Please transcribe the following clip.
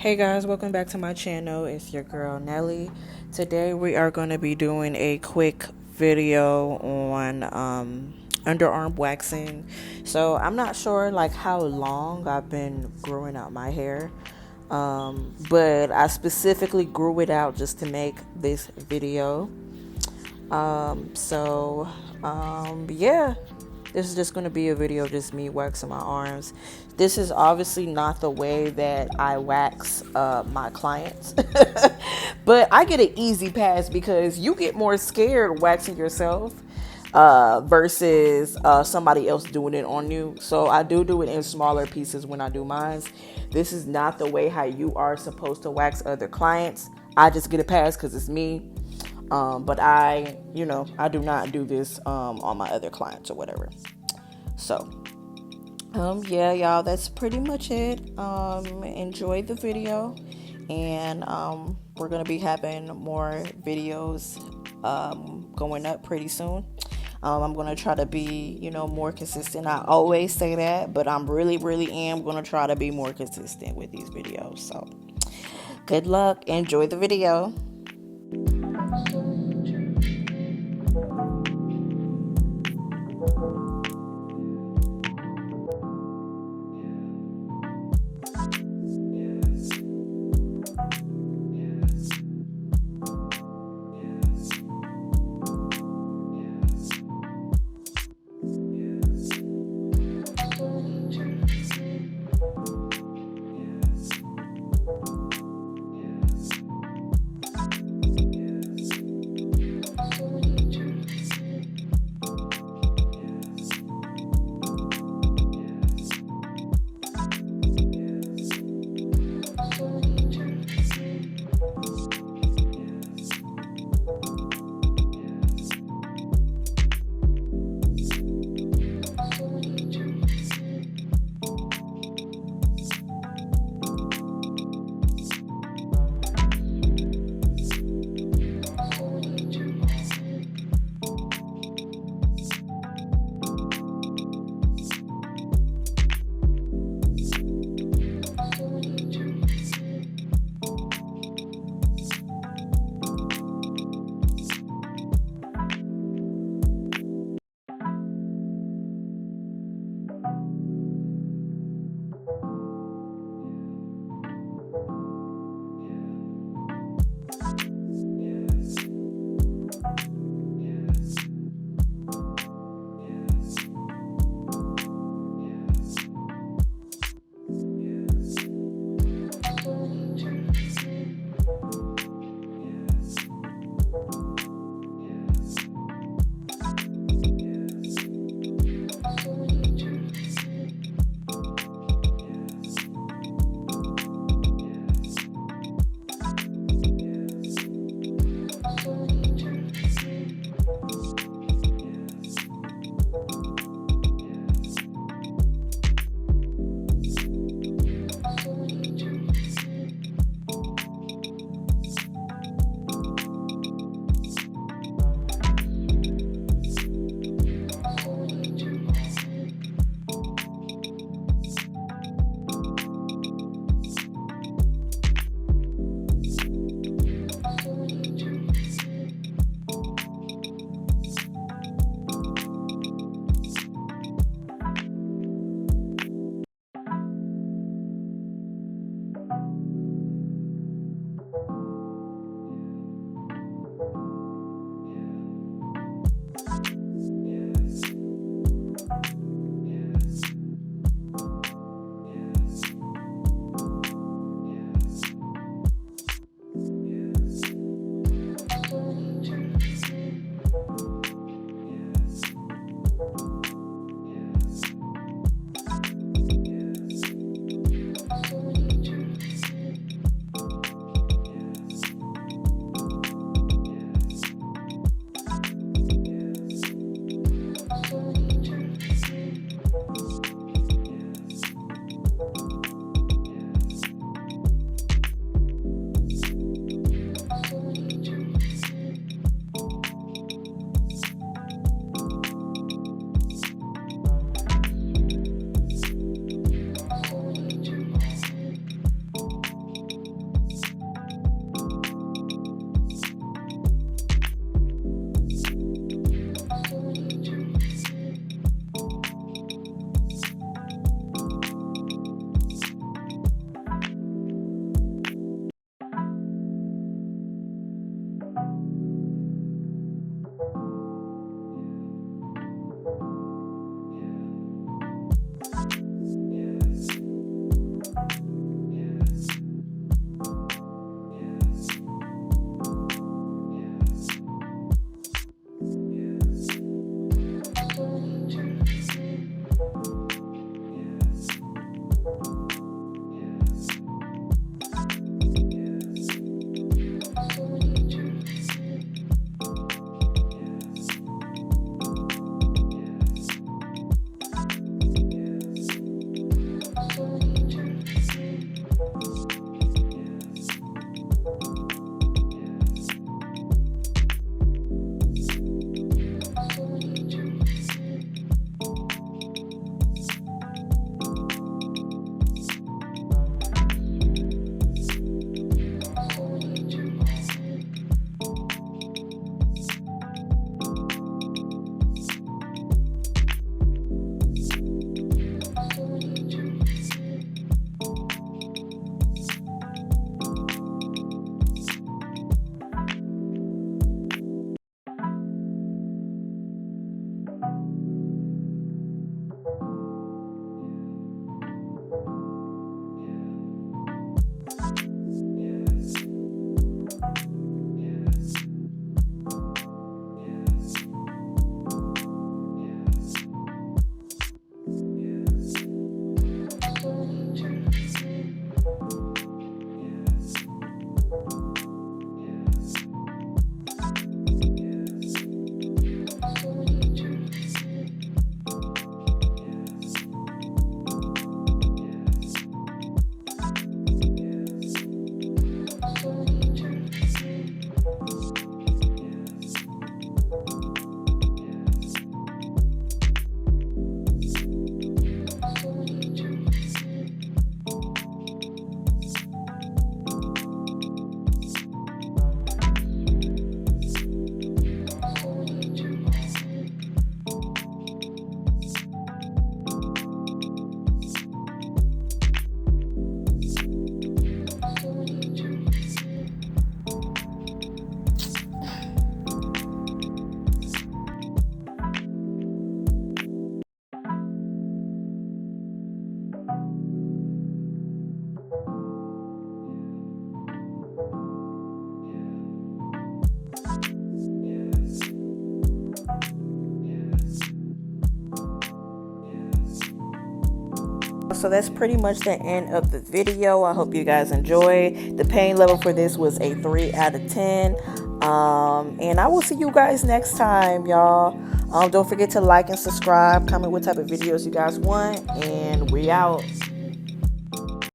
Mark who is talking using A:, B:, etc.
A: Hey guys, welcome back to my channel. It's your girl Nelly. Today we are going to be doing a quick video on underarm waxing. So I'm not sure like how long I've been growing out my hair, but I specifically grew it out just to make this video. Yeah, this is just going to be a video of just me waxing my arms. This is obviously not the way that I wax my clients, but I get an easy pass because you get more scared waxing yourself versus somebody else doing it on you. So I do it in smaller pieces when I do mine. This is not the way how you are supposed to wax other clients. I just get a pass because it's me. But I do not do this on my other clients or whatever. So, yeah, y'all, that's pretty much it. Enjoy the video, and we're gonna be having more videos going up pretty soon. I'm gonna try to be, more consistent. I always say that, but I'm really am gonna try to be more consistent with these videos. So, good luck. Enjoy the video. so that's pretty much the end of the video. I hope you guys enjoy. The pain level for this was a 3 out of 10. And I will see you guys next time, y'all. Don't forget to like and subscribe, comment what type of videos you guys want, and we out.